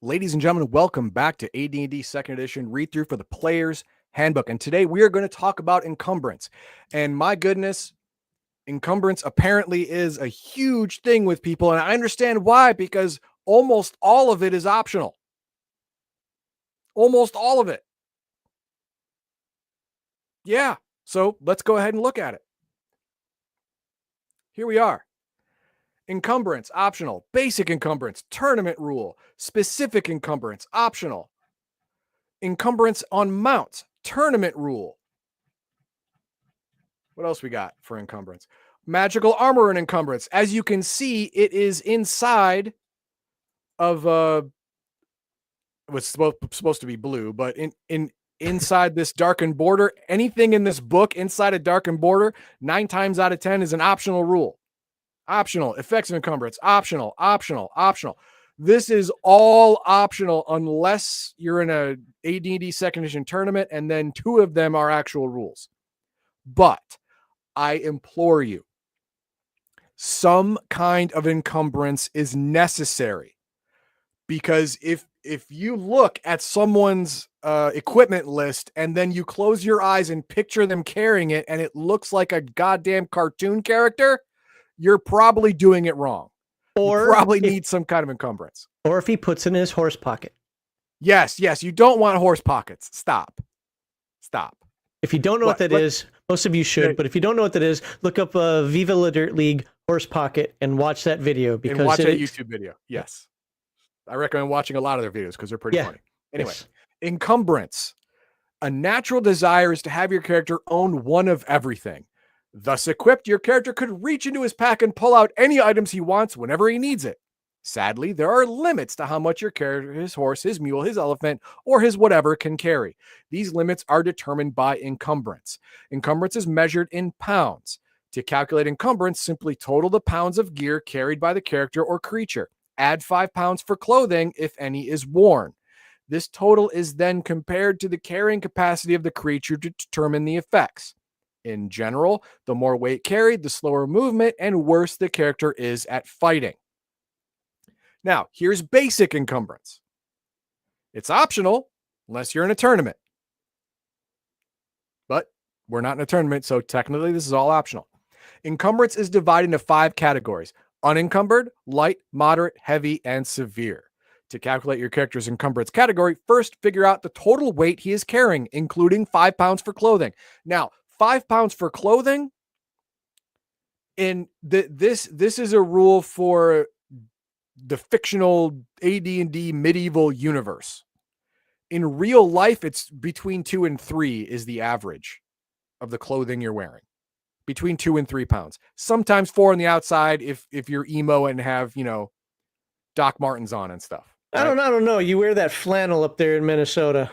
Ladies and gentlemen, welcome back to AD&D 2nd Edition read-through for the Player's Handbook. And today we are going to talk about Encumbrance. And my goodness, Encumbrance apparently is a huge thing with people. And I understand why, because almost all of it is optional. Almost all of it. Yeah, so let's go ahead and look at it. Here we are. Encumbrance, optional. Basic encumbrance, tournament rule. Specific encumbrance, optional. Encumbrance on mounts, tournament rule. What else we got for encumbrance? Magical armor and encumbrance. As you can see, it is inside of it was supposed to be blue, but inside this darkened border. Anything in this book inside a darkened border, 9 times out of 10 is an optional rule. Optional. Effects of encumbrance, optional, optional, optional. This is all optional unless you're in a AD&D 2nd Edition tournament, and then 2 of them are actual rules. But I implore you, some kind of encumbrance is necessary, because if you look at someone's equipment list and then you close your eyes and picture them carrying it and it looks like a goddamn cartoon character, you're probably doing it wrong. Or you probably need some kind of encumbrance. Or if he puts it in his horse pocket. Yes, you don't want horse pockets. Stop. If you don't know what that is, most of you should, but if you don't know what that is, look up Viva La Dirt League horse pocket and watch that video. And watch that YouTube video. Yes. I recommend watching a lot of their videos because they're pretty funny. Anyway, encumbrance. A natural desire is to have your character own one of everything. Thus equipped, your character could reach into his pack and pull out any items he wants whenever he needs it. Sadly, there are limits to how much your character, his horse, his mule, his elephant, or his whatever can carry. These limits are determined by encumbrance. Encumbrance is measured in pounds. To calculate encumbrance, simply total the pounds of gear carried by the character or creature. Add 5 pounds for clothing if any is worn. This total is then compared to the carrying capacity of the creature to determine the effects. In general, the more weight carried, the slower movement and worse the character is at fighting. Now, here's basic encumbrance. It's optional unless you're in a tournament. But we're not in a tournament, so technically this is all optional. Encumbrance is divided into 5 categories: unencumbered, light, moderate, heavy, and severe. To calculate your character's encumbrance category, first figure out the total weight he is carrying, including 5 pounds for clothing. Now, 5 pounds for clothing, this is a rule for the fictional AD&D medieval universe. In real life, it's between 2 and 3 is the average of the clothing you're wearing. Between 2 and 3 pounds. Sometimes 4 on the outside if you're emo and have, Doc Martens on and stuff. Right? I don't know. You wear that flannel up there in Minnesota.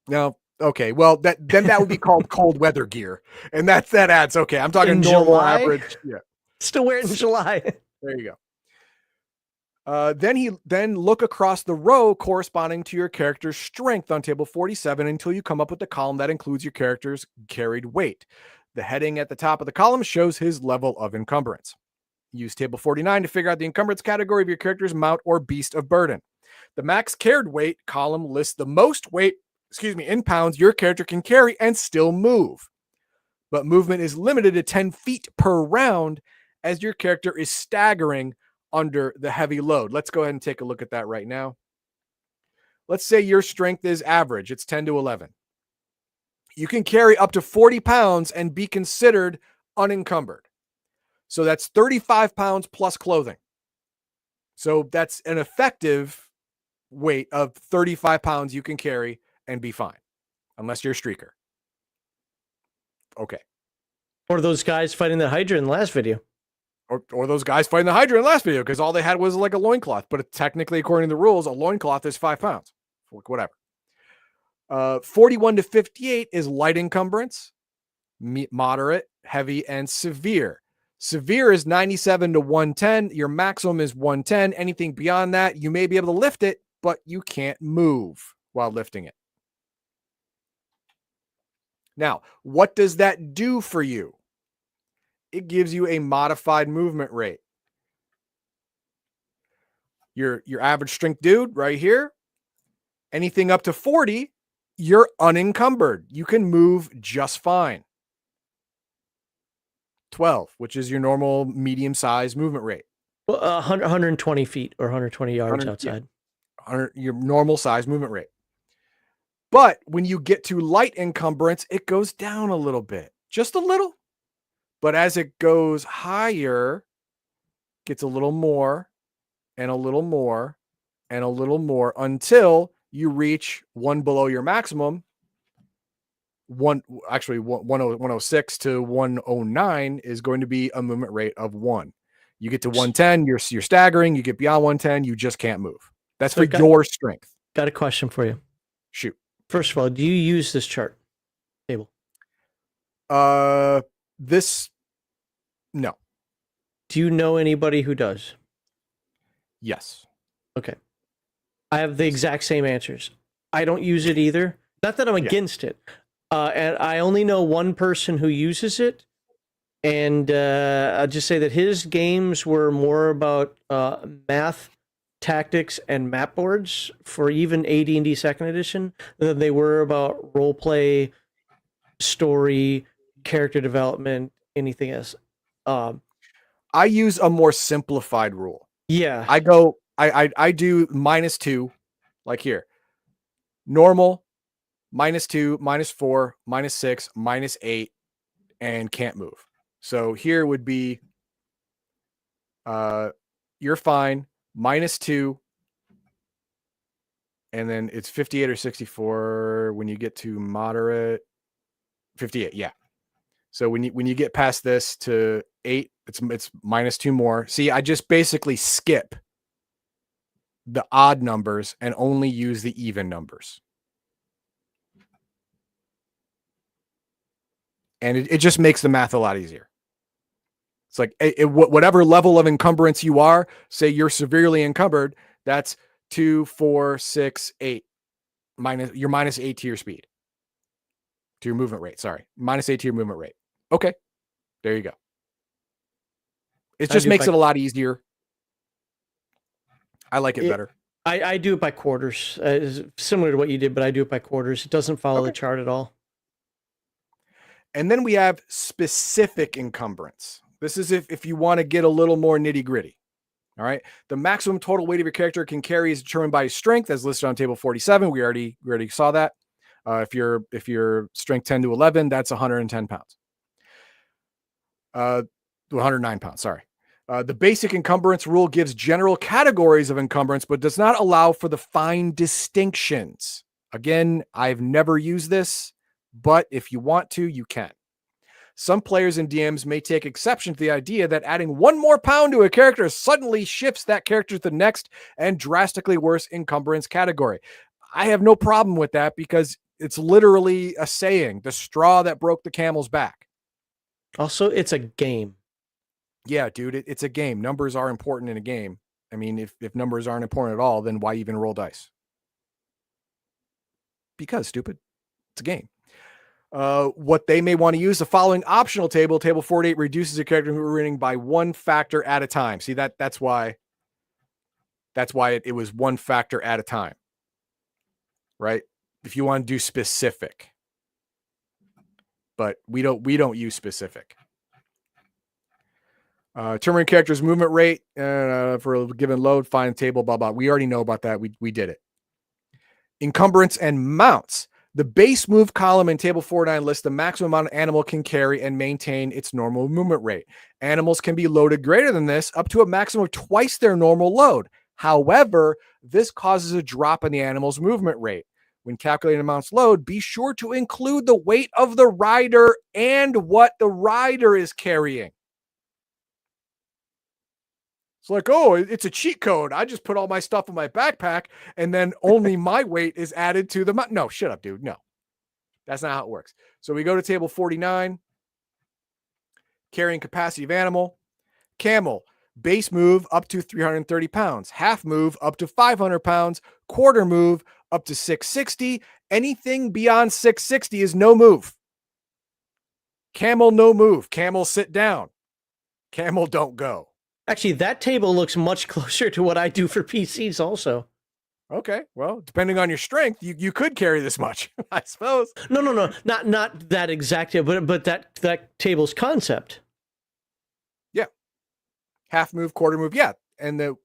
No. Okay. Well, that would be called cold weather gear. And that adds. Okay. I'm talking in normal July? Average. Yeah. Still wear it in July. There you go. Then look across the row corresponding to your character's strength on table 47 until you come up with the column that includes your character's carried weight. The heading at the top of the column shows his level of encumbrance. Use table 49 to figure out the encumbrance category of your character's mount or beast of burden. The max carried weight column lists the most weight, in pounds your character can carry and still move. But movement is limited to 10 feet per round as your character is staggering under the heavy load. Let's go ahead and take a look at that right now. Let's say your strength is average. It's 10 to 11. You can carry up to 40 pounds and be considered unencumbered. So that's 35 pounds plus clothing. So that's an effective weight of 35 pounds you can carry and be fine, unless you're a streaker. Okay. Or those guys fighting the Hydra in the last video. Or those guys fighting the Hydra in the last video, because all they had was like a loincloth. But technically, according to the rules, a loincloth is 5 pounds. Whatever. 41 to 58 is light encumbrance, moderate, heavy, and severe. Severe is 97 to 110. Your maximum is 110. Anything beyond that, you may be able to lift it, but you can't move while lifting it. Now, what does that do for you? It gives you a modified movement rate. Your average strength dude right here. Anything up to 40, you're unencumbered. You can move just fine. 12, which is your normal medium-sized movement rate. Well, 120 feet or 120 yards outside. Yeah, your normal size movement rate. But when you get to light encumbrance, it goes down a little bit, just a little. But as it goes higher, gets a little more and a little more and a little more until you reach one below your maximum. 106 to 109 is going to be a movement rate of 1. You get to 110, you're staggering. You get beyond 110, you just can't move. That's for your strength. Got a question for you. Shoot. First of all, do you use this chart table? No. Do you know anybody who does? Yes. Okay. I have the exact same answers. I don't use it either. Not that I'm against it. And I only know one person who uses it. And I'll just say that his games were more about math, tactics, and map boards for even AD&D 2nd edition than they were about roleplay, story, character development, anything else. I use a more simplified rule. Yeah. I do -2, like here. Normal, -2, -4, -6, -8, and can't move. So here would be you're fine, -2, and then it's 58 or 64 when you get to moderate. 58, yeah. So when you get past this to 8, it's -2 more. See, I just basically skip the odd numbers and only use the even numbers. And it just makes the math a lot easier. It's like whatever level of encumbrance you are, say you're severely encumbered, that's 2, 4, 6, 8. You're -8 to your speed. To your movement rate, sorry. -8 to your movement rate. Okay. There you go. It just makes it a lot easier. I like it better. I do it by quarters. Similar to what you did, but I do it by quarters. It doesn't follow the chart at all. And then we have specific encumbrance. This is if you want to get a little more nitty-gritty. All right. The maximum total weight of your character can carry is determined by his strength, as listed on table 47. We already saw that. If you're strength 10 to 11, that's 110 pounds. 109 pounds, sorry. The basic encumbrance rule gives general categories of encumbrance, but does not allow for the fine distinctions. Again, I've never used this, but if you want to, you can. Some players and DMs may take exception to the idea that adding 1 more pound to a character suddenly shifts that character to the next and drastically worse encumbrance category. I have no problem with that because it's literally a saying, the straw that broke the camel's back. Also, it's a game. Yeah, dude, it's a game. Numbers are important in a game. I mean, if numbers aren't important at all, then why even roll dice? Because, stupid. It's a game. What they may want to use, the following optional table 48, reduces a character rating by 1 factor at a time. See, that's why it was 1 factor at a time. Right? If you want to do specific. But we don't use specific. Determine character's movement rate for a given load, find table, blah, blah. We already know about that. We did it. Encumbrance and mounts. The base move column in table 49 lists the maximum amount an animal can carry and maintain its normal movement rate. Animals can be loaded greater than this, up to a maximum of twice their normal load. However, this causes a drop in the animal's movement rate. When calculating a mount's load, be sure to include the weight of the rider and what the rider is carrying. It's like, oh, it's a cheat code. I just put all my stuff in my backpack and then only my weight is added to the mount. No, shut up, dude. No, that's not how it works. So we go to table 49, carrying capacity of animal. Camel, base move up to 330 pounds, half move up to 500 pounds, quarter move up to 660. Anything beyond 660 is no move. Camel, no move. Camel, sit down. Camel, don't go. Actually, that table looks much closer to what I do for PCs also. Okay, well, depending on your strength, you could carry this much, I suppose. No, not that exact, but that table's concept. Yeah, half move, quarter move, yeah, and you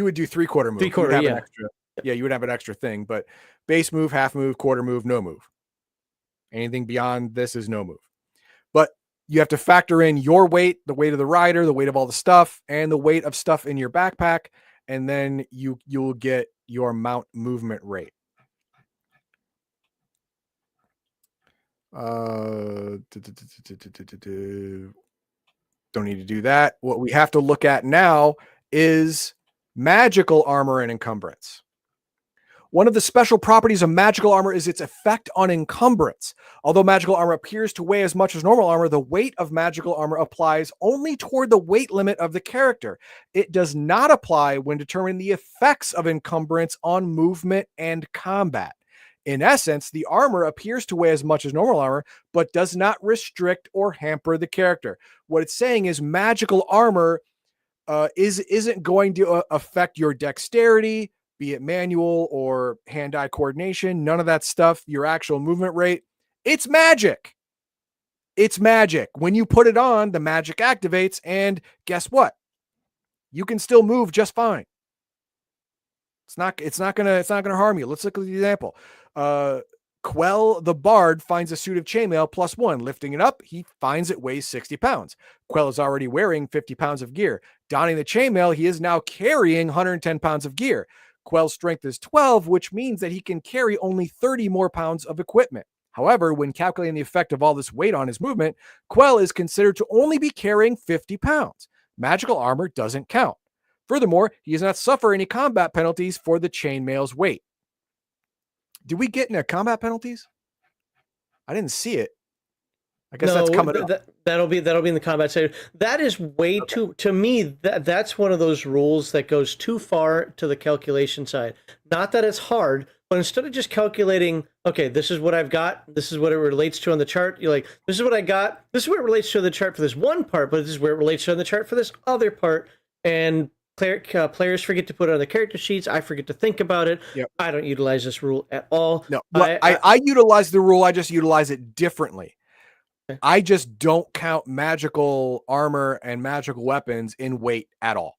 would do 3/4 move. You would 3/4, have an yeah. extra, yeah, you would have an extra thing, but base move, half move, quarter move, no move. Anything beyond this is no move. But you have to factor in your weight, the weight of the rider, the weight of all the stuff, and the weight of stuff in your backpack, and then you'll get your mount movement rate. Don't need to do that. What we have to look at now is magical armor and encumbrance. One of the special properties of magical armor is its effect on encumbrance. Although magical armor appears to weigh as much as normal armor, the weight of magical armor applies only toward the weight limit of the character. It does not apply when determining the effects of encumbrance on movement and combat. In essence, the armor appears to weigh as much as normal armor, but does not restrict or hamper the character. What it's saying is magical armor isn't going to affect your dexterity, be it manual or hand-eye coordination, none of that stuff, your actual movement rate. It's magic. It's magic. When you put it on, the magic activates, and guess what? You can still move just fine. It's not gonna harm you. Let's look at the example. Quell the Bard finds a suit of chainmail +1. Lifting it up, he finds it weighs 60 pounds. Quell is already wearing 50 pounds of gear. Donning the chainmail, he is now carrying 110 pounds of gear. Quell's strength is 12, which means that he can carry only 30 more pounds of equipment. However, when calculating the effect of all this weight on his movement, Quell is considered to only be carrying 50 pounds. Magical armor doesn't count. Furthermore, he does not suffer any combat penalties for the chainmail's weight. Did we get into combat penalties? I didn't see it. I guess that's coming up. That'll be in the combat section. That is way too, to me, that's one of those rules that goes too far to the calculation side. Not that it's hard, but instead of just calculating, okay, this is what I've got, this is what it relates to on the chart, you're like, this is what I got, this is what it relates to the chart for this one part, but this is where it relates to on the chart for this other part, and players forget to put it on the character sheets. I forget to think about it. Yep. I don't utilize this rule at all. No, I utilize the rule. I just utilize it differently. Okay. I just don't count magical armor and magical weapons in weight at all.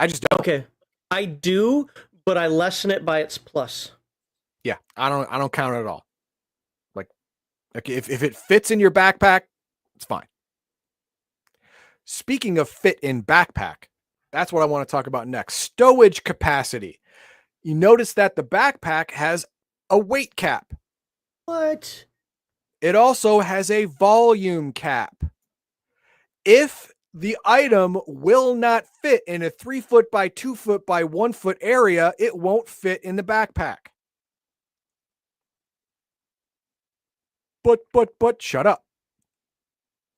I just don't. Okay, I do, but I lessen it by its plus. Yeah, I don't count it at all. Like if it fits in your backpack, it's fine. Speaking of fit in backpack, that's what I want to talk about next. Stowage capacity. You notice that the backpack has a weight cap. What? It also has a volume cap. If the item will not fit in a 3 foot by 2 foot by 1 foot area, it won't fit in the backpack. But shut up.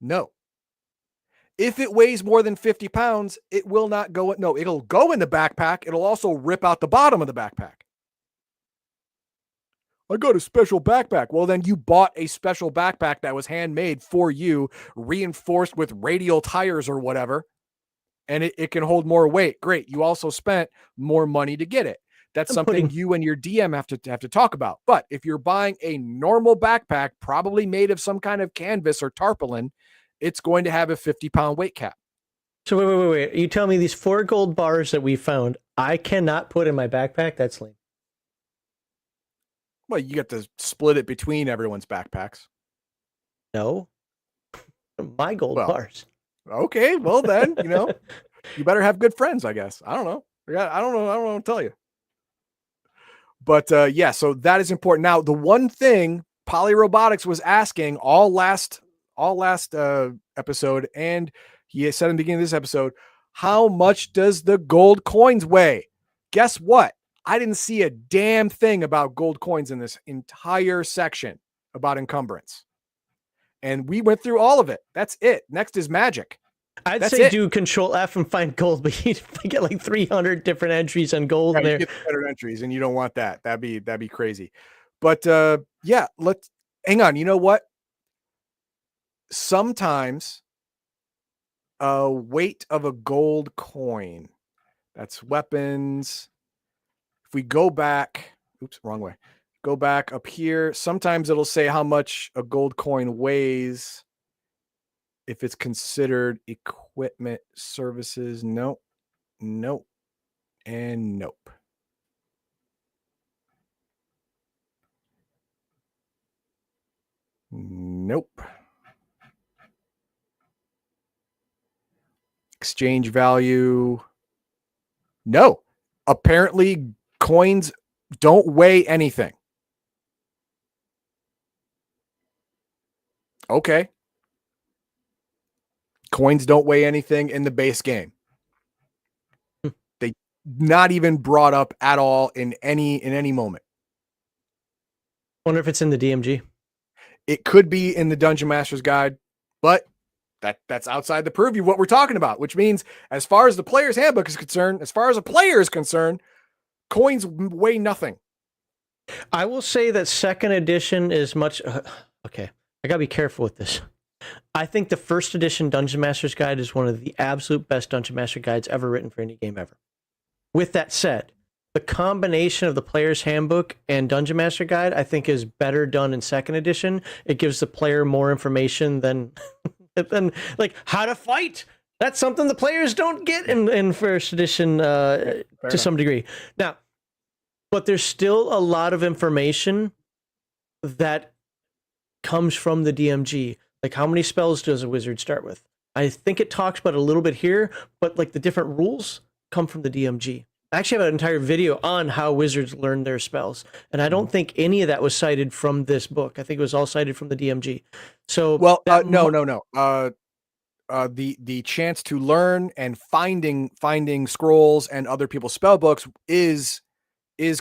No. If it weighs more than 50 pounds, it will not go. No, it'll go in the backpack. It'll also rip out the bottom of the backpack. I got a special backpack. Well, then you bought a special backpack that was handmade for you, reinforced with radial tires or whatever, and it can hold more weight. Great. You also spent more money to get it. That's something you and your DM have to talk about. But if you're buying a normal backpack, probably made of some kind of canvas or tarpaulin, it's going to have a 50-pound weight cap. So wait. You tell me these 4 gold bars that we found, I cannot put in my backpack? That's lame. Well, you get to split it between everyone's backpacks. No. My gold bars. Okay, well then, you better have good friends, I guess. I don't know. I don't know what to tell you. But yeah, so that is important. Now, the one thing Polyrobotics was asking all last episode, and he said in the beginning of this episode, how much does the gold coins weigh? Guess what? I didn't see a damn thing about gold coins in this entire section about encumbrance. And we went through all of it. That's it. Next is magic. I'd say do Control F and find gold, but you get like 300 different entries on gold there. You get 300 entries, and you don't want that. That'd be crazy. But yeah, let's hang on. You know what? Sometimes weight of a gold coin. That's weapons. If we go back, oops, wrong way. Go back up here. Sometimes it'll say how much a gold coin weighs. If it's considered equipment, services, nope, nope, and nope. Nope. Exchange value. No. Apparently, coins don't weigh anything. Okay. Coins don't weigh anything in the base game. They not even brought up at all in any moment. Wonder if it's in the DMG. It could be in the Dungeon Master's Guide, but that's outside the purview of what we're talking about, which means as far as the player's handbook is concerned, as far as a player is concerned, coins weigh nothing. I will say that second edition is much... okay, I gotta be careful with this. I think the first edition Dungeon Master's Guide is one of the absolute best Dungeon Master Guides ever written for any game ever. With that said, the combination of the player's handbook and Dungeon Master Guide, I think, is better done in second edition. It gives the player more information than like how to fight. That's something the players don't get in first edition to some degree. Now, but there's still a lot of information that comes from the DMG. Like, how many spells does a wizard start with? I think it talks about it a little bit here, but like the different rules come from the DMG. I actually have an entire video on how wizards learn their spells, and I don't think any of that was cited from this book. I think it was all cited from the DMG. So, well, no. The chance to learn and finding scrolls and other people's spell books is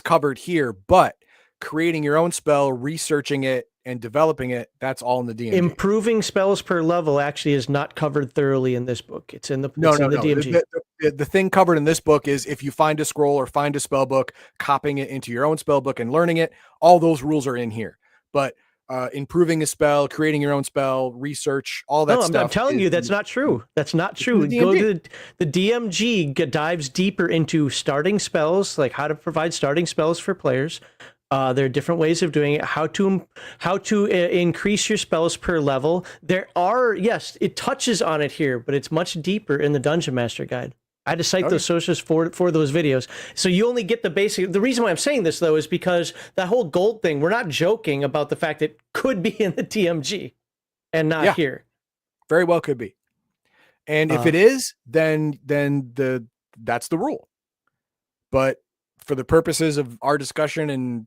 covered here, but creating your own spell, researching it, and developing it, that's all in the DMG. Improving spells per level actually is not covered thoroughly in this book. It's in the DMG. The thing covered in this book is if you find a scroll or find a spell book, copying it into your own spell book and learning it, all those rules are in here. But improving a spell, creating your own spell, research, all that stuff. I'm telling you, that's not true. That's not true. Go to the DMG dives deeper into starting spells, like how to provide starting spells for players. There are different ways of doing it. How to increase your spells per level. There are, yes, it touches on it here, but it's much deeper in the Dungeon Master Guide. I had to cite those sources for those videos. So you only get the basic. The reason why I'm saying this, though, is because that whole gold thing, we're not joking about the fact it could be in the DMG and not here. Very well could be. And if it is, then that's the rule. But for the purposes of our discussion and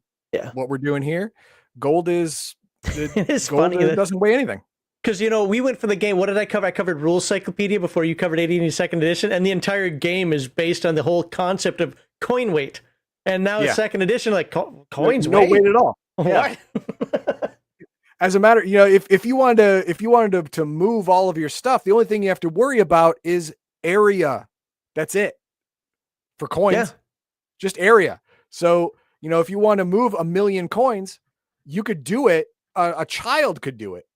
what we're doing here, gold is it is gold funny. It doesn't weigh anything. Because, we went for the game. What did I cover? I covered Rules Cyclopedia before you covered AD&D second edition, and the entire game is based on the whole concept of coin weight. And now it's second edition, like coins no weight at all. What? As a matter, if you wanted to move all of your stuff, the only thing you have to worry about is area. That's it. For coins, just area. So, if you want to move 1 million coins, you could do it. A child could do it.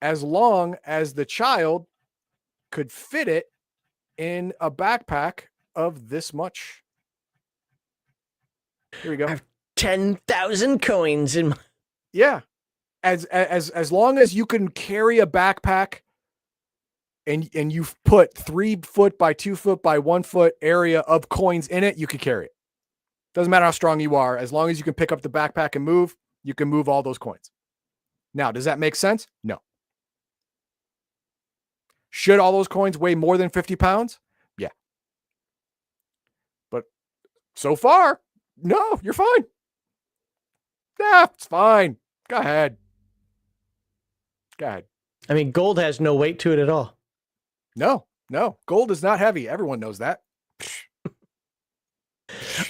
As long as the child could fit it in a backpack of this much. Here we go. I have 10,000 coins in my... Yeah. As long as you can carry a backpack and you've put 3 foot by 2 foot by 1 foot area of coins in it, you can carry it. Doesn't matter how strong you are. As long as you can pick up the backpack and move, you can move all those coins. Now, does that make sense? No. Should all those coins weigh more than 50 pounds? Yeah. But so far, no, you're fine. Yeah, it's fine. Go ahead. I mean, gold has no weight to it at all. No. Gold is not heavy. Everyone knows that.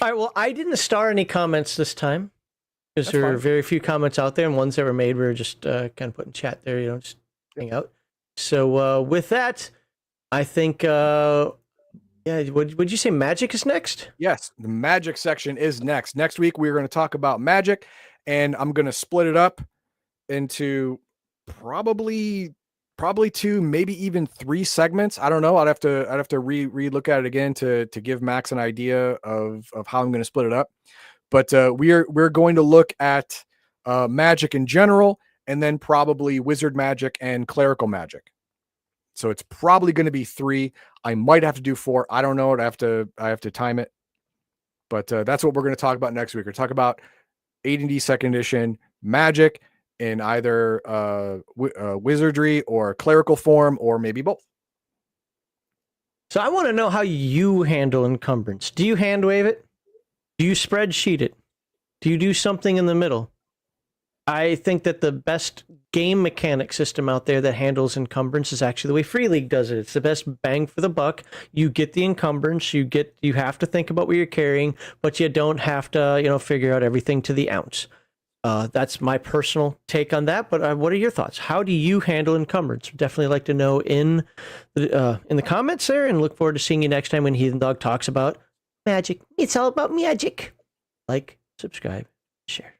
All right, well, I didn't star any comments this time because there were very few comments out there, and ones that were made were just kind of put in chat there, just hang out. So with that, I think, would you say magic is next? Yes, the magic section is next. Next week, we're going to talk about magic, and I'm going to split it up into probably probably 2, maybe even 3 segments. I don't know. I'd have to re-look at it again to give Max an idea of how I'm going to split it up. But we're going to look at magic in general, and then probably wizard magic and clerical magic. So it's probably going to be 3. I might have to do 4. I don't know. I have to time it. But that's what we're going to talk about next week. We're talk about AD&D second edition magic in either wizardry or clerical form, or maybe both. So I want to know how you handle encumbrance. Do you hand wave it? Do you spreadsheet it? Do you do something in the middle? I think that the best game mechanic system out there that handles encumbrance is actually the way Free League does it. It's the best bang for the buck. You get the encumbrance, you have to think about what you're carrying, but you don't have to, figure out everything to the ounce. That's my personal take on that. But what are your thoughts? How do you handle encumbrance? Definitely like to know in the comments there, and look forward to seeing you next time when Heathen Dog talks about magic. It's all about magic. Like, subscribe, share.